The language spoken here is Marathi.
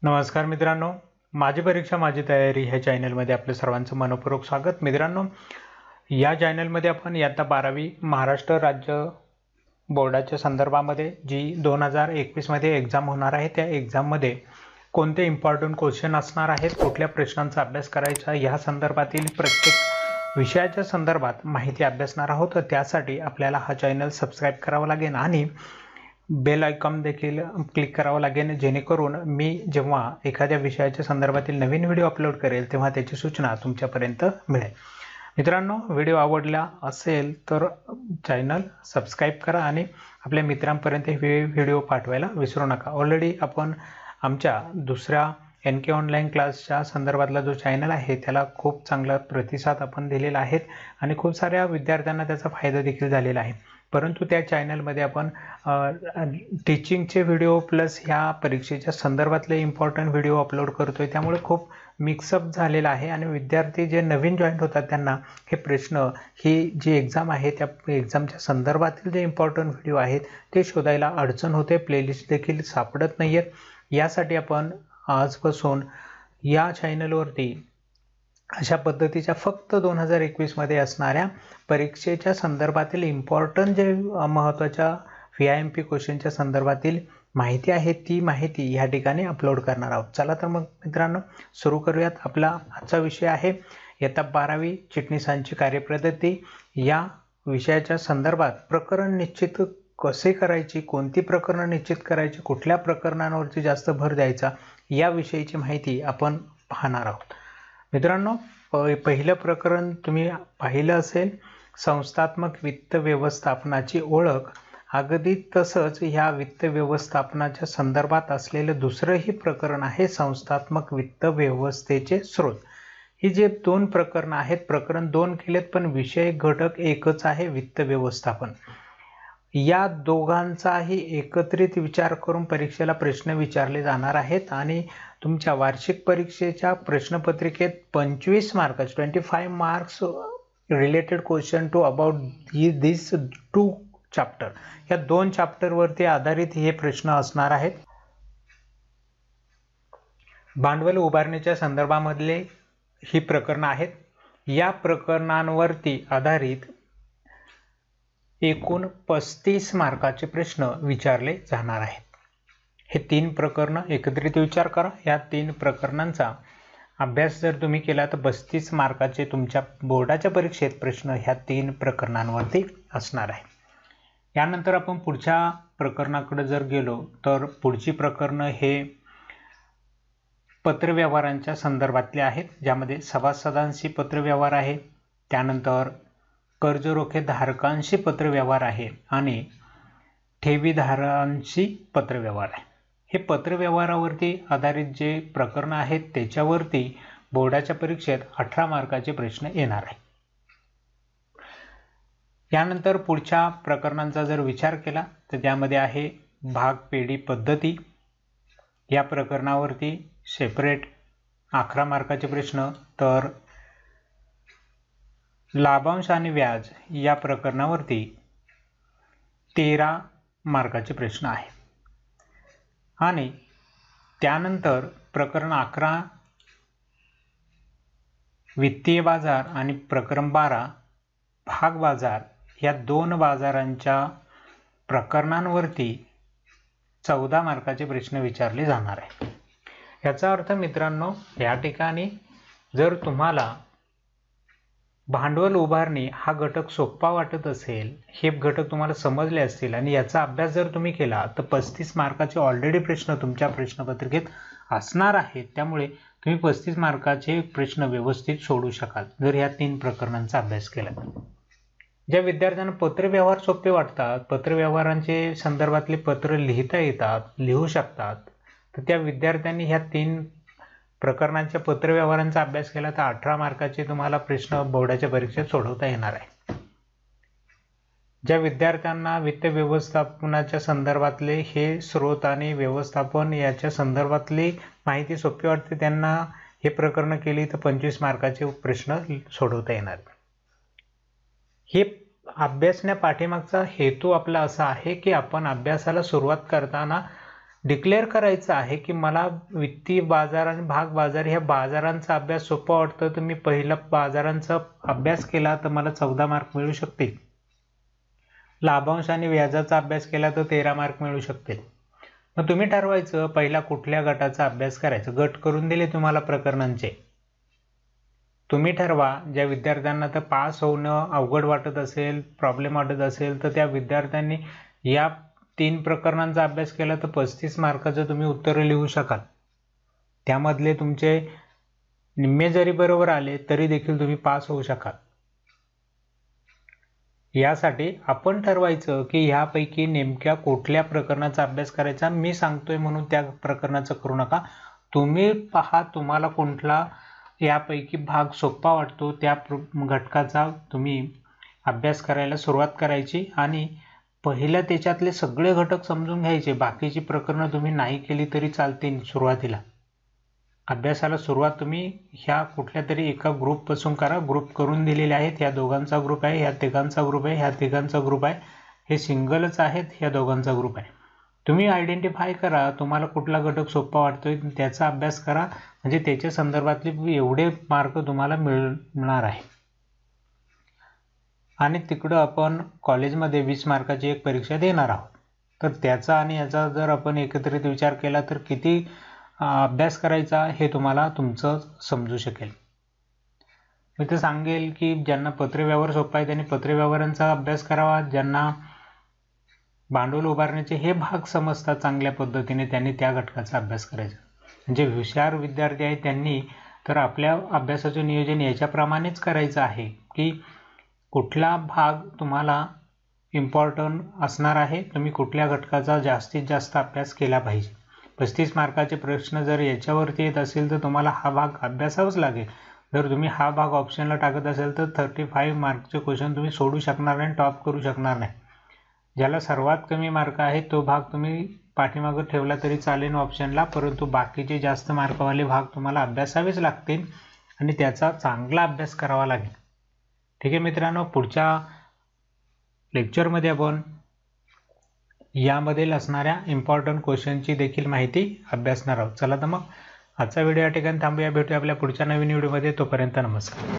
नमस्कार मित्रांनो, माझी परीक्षा माझी तयारी ह्या चॅनलमध्ये आपल्या सर्वांचं मनपूर्वक स्वागत। मित्रांनो, या चॅनलमध्ये आपण इयत्ता 12वी महाराष्ट्र राज्य बोर्डाच्या संदर्भामध्ये जी 2021 मध्ये एग्जाम होणार आहे त्या एग्जाममध्ये कोणते इम्पॉर्टंट क्वेश्चन असणार आहेत, कुठल्या प्रश्नांचा अभ्यास करायचा, या संदर्भातील प्रत्येक विषयाच्या संदर्भात माहिती अभ्यासणार आहोत। तर त्यासाठी आपल्याला हा चॅनल सबस्क्राइब करावा लागेल आणि बेल आयकॉन देखील क्लिक करावं लागेल, जेणेकरून मी जेव्हा एखाद्या विषयाच्या संदर्भातील नवीन व्हिडिओ अपलोड करेल तेव्हा त्याची सूचना तुमच्यापर्यंत मिळेल। मित्रांनो, व्हिडिओ आवडला असेल तर चॅनल सबस्क्राइब करा आणि आपल्या मित्रांपर्यंत हे व्हिडिओ पाठवायला विसरू नका। ऑलरेडी आपण आमच्या दुसऱ्या NK ऑनलाईन क्लासच्या संदर्भातला जो चॅनल आहे त्याला खूप चांगला प्रतिसाद आपण दिलेला आहे आणि खूप साऱ्या विद्यार्थ्यांना त्याचा फायदा देखील झालेला आहे। परंतु त्या चॅनलमध्ये आपण टीचिंगचे व्हिडिओ प्लस ह्या परीक्षेच्या संदर्भातले इम्पॉर्टंट व्हिडिओ अपलोड करतोय, त्यामुळे खूप मिक्सअप झालेला आहे आणि विद्यार्थी जे नवीन जॉईन होतात त्यांना हे प्रश्न, ही जी एक्झाम आहे त्या एक्झामच्या संदर्भातील जे इम्पॉर्टंट व्हिडिओ आहेत ते शोधायला अडचण होते, प्लेलिस्ट देखील सापडत नाही आहेत। यासाठी आपण आजपासून या चॅनलवरती अशा पद्धतीच्या फक्त 2021 मध्ये असणाऱ्या परीक्षेच्या संदर्भातील इम्पॉर्टंट जे महत्त्वाच्या VIMP क्वेश्चनच्या संदर्भातील माहिती आहे ती माहिती या ठिकाणी अपलोड करणार आहोत। चला तर मग मित्रांनो सुरू करूयात। आपला आजचा विषय आहे इयत्ता 12वी चिटणीसांची कार्यपद्धती। या विषयाच्या संदर्भात प्रकरण निश्चित कसे करायची, कोणती प्रकरण निश्चित करायची, कुठल्या प्रकरणांवरती जास्त भर द्यायचा, या विषयीची माहिती आपण पाहणार आहोत। मित्रांनो, पहिलं प्रकरण तुम्ही पाहिलं असेल, संस्थात्मक वित्त व्यवस्थापनाची ओळख। अगदी तसंच ह्या वित्त व्यवस्थापनाच्या संदर्भात असलेलं दुसरंही प्रकरण आहे संस्थात्मक वित्त व्यवस्थेचे स्रोत। ही जे दोन प्रकरण आहेत, प्रकरण 2 केलेत पण विषय घटक एकच आहे, वित्त व्यवस्थापन। या दोघांचाही एकत्रित विचार करून परीक्षेला प्रश्न विचारले जाणार आहेत आणि तुमच्या वार्षिक परीक्षेच्या प्रश्नपत्रिकेत 25 marks 25 marks related question to about this 2 chapter, या 2 चॅप्टर वरती आधारित हे प्रश्न असणार आहेत। भांडवल उभारणीच्या संदर्भामधले ही प्रकरण आहेत। या प्रकरणांवरती आधारित एकूण 35 मार्काचे प्रश्न विचारले जाणार आहेत। हे 3 प्रकरण एकत्रित विचार करा। या 3 प्रकरणांचा अभ्यास जर तुम्ही केला तर 32 मार्काचे तुमच्या बोर्डाच्या परीक्षेत प्रश्न ह्या 3 प्रकरणांवरती असणार आहे। यानंतर आपण पुढच्या प्रकरणाकडे जर गेलो तर पुढची प्रकरण हे पत्रव्यवहारांच्या संदर्भातले आहेत, ज्यामध्ये सभासदांशी पत्रव्यवहार आहे, त्यानंतर कर्ज रोखे धारकांशी पत्रव्यवहार आहे आणि ठेवीदारांशी पत्रव्यवहार आहे। हे पत्रव्यवहारावरती आधारित जे प्रकरण आहेत त्याच्यावरती बोर्डाच्या परीक्षेत 18 मार्काचे प्रश्न येणार आहे। यानंतर पुढच्या प्रकरणांचा जर विचार केला तर त्यामध्ये आहे भाग पेढी पद्धती। या प्रकरणावरती सेपरेट 11 मार्काचे प्रश्न, तर लाभांश आणि व्याज या प्रकरणावरती 13 मार्काचे प्रश्न आहे। आणि त्यानंतर प्रकरण 11 वित्तीय बाजार आणि प्रकरण 12 भाग बाजार, या 2 बाजारांच्या प्रकरणांवरती 14 मार्काचे प्रश्न विचारले जाणार आहे। याचा अर्थ मित्रांनो, या ठिकाणी जर तुम्हाला भांडवल उभारणी हा घटक सोपा वाटत असेल, हे घटक तुम्हाला समजले असतील आणि याचा अभ्यास जर तुम्ही केला तर 35 मार्काचे ऑलरेडी प्रश्न तुमच्या प्रश्नपत्रिकेत असणार आहेत। त्यामुळे तुम्ही 35 मार्काचे प्रश्न व्यवस्थित सोडू शकाल जर या 3 प्रकरणांचा अभ्यास केला। ज्या विद्यार्थ्यांना पत्रव्यवहार सोपे वाटतात, पत्रव्यवहारांचे संदर्भातले पत्र लिहिता येतात, लिहू शकतात, तर त्या विद्यार्थ्यांनी ह्या 3 प्रकरणांच्या पत्रव्यवहारांचा अभ्यास केला तर 18 मार्काचे तुम्हाला प्रश्न बोर्डाच्या परीक्षेत सोडवता येणार आहे। ज्या विद्यार्थ्यांना वित्त व्यवस्थापनाच्या संदर्भातले हे स्रोत आणि व्यवस्थापन याच्या संदर्भातली माहिती सोपी वाटते त्यांना हे प्रकरण केली तर 25 मार्काचे प्रश्न सोडवता येणार। हे अभ्यासण्या पाठीमागचा हेतू आपला असा आहे की आपण अभ्यासाला सुरुवात करताना डिक्लेअर करायचं आहे की मला वित्तीय बाजार आणि भाग बाजार ह्या बाजारांचा अभ्यास सोपा वाटतो, तर मी पहिला बाजारांचा अभ्यास केला तर मला 14 मार्क मिळू शकतील. लाभांश आणि व्याजाचा अभ्यास केला तर 13 मार्क मिळू शकतील. मग तुम्ही ठरवायचं पहिला कुठल्या गटाचा अभ्यास करायचा. गट करून दिले तुम्हाला प्रकरणांचे. तुम्ही ठरवा. ज्या विद्यार्थ्यांना तर पास होणं अवघड वाटत असेल, प्रॉब्लेम वाटत असेल, तर त्या विद्यार्थ्यांनी या 3 प्रकरणांचा अभ्यास केला तर 35 मार्काचं तुम्ही उत्तर लिहू शकाल. त्यामधले तुमचे निम्मे जरी बरोबर आले तरी देखील तुम्ही पास होऊ शकाल. यासाठी आपण ठरवायचं की ह्यापैकी नेमक्या कुठल्या प्रकरणाचा अभ्यास करायचा. मी सांगतोय म्हणून त्या प्रकरणाचं करू नका. तुम्ही पहा तुम्हाला कोणता यापैकी भाग सोपा वाटतो त्या घटकाचा तुम्ही अभ्यास करायला सुरुवात करायची आणि पहिल्या त्याच्यातले सगळे घटक समजून घ्यायचे. बाकीची प्रकरणं तुम्ही नाही केली तरी चालतील. सुरुवातीला अभ्यासाला सुरुवात तुम्ही ह्या कुठल्या तरी एका ग्रुपपासून करा. ग्रुप करून दिलेले आहेत. ह्या दोघांचा ग्रुप आहे, ह्या तिघांचा ग्रुप आहे, ह्या तिघांचा ग्रुप आहे. हे सिंगलच आहेत, ह्या दोघांचा ग्रुप आहे. तुम्ही आयडेंटिफाय करा तुम्हाला कुठला घटक सोपा वाटतोय, त्याचा अभ्यास करा. म्हणजे त्याच्या संदर्भातले एवढे मार्क तुम्हाला मिळणार आहे. आणि तिकडं आपण कॉलेजमध्ये 20 मार्काची एक परीक्षा देणार आहोत. तर त्याचा आणि याचा जर आपण एकत्रित विचार केला तर किती अभ्यास करायचा हे तुम्हाला तुमचं समजू शकेल. मी तर सांगेल की ज्यांना पत्रव्यवहार सोपा आहे त्यांनी पत्रव्यवहारांचा अभ्यास करावा. ज्यांना भांडवल उभारण्याचे हे भाग समजतात चांगल्या पद्धतीने त्यांनी त्या घटकाचा अभ्यास करायचा. म्हणजे हुशार विद्यार्थी आहेत त्यांनी तर आपल्या अभ्यासाचं नियोजन याच्याप्रमाणेच करायचं आहे की कुठला भाग तुम्हाला इम्पॉर्टंट असणार आहे, तुम्ही कुठल्या घटकाचा जास्तीत जास्त अभ्यास केला पाहिजे. 35 मार्काचे प्रश्न जर याच्यावरती येत असेल तर तुम्हाला हा भाग अभ्यासावाच लागेल. जर तुम्ही हा भाग ऑप्शनला टाकत असेल तर 35 मार्कचे क्वेश्चन तुम्ही सोडू शकणार नाही, टॉप करू शकणार नाही. ज्याला सर्वात कमी मार्क आहे तो भाग तुम्ही पाठीमागं ठेवला तरी चालेल ऑप्शनला, परंतु बाकीचे जास्त मार्कवाले भाग तुम्हाला अभ्यासावेच लागतील आणि त्याचा चांगला अभ्यास करावा लागेल. ठीक आहे मित्रांनो, पुढच्या लेक्चरमध्ये आपण यामधील असणाऱ्या इम्पॉर्टंट क्वेश्चनची देखील माहिती अभ्यासणार आहोत. चला तर मग आजचा व्हिडिओ या ठिकाणी थांबूया. भेटूया आपल्या पुढच्या नवीन व्हिडिओमध्ये. तोपर्यंत नमस्कार.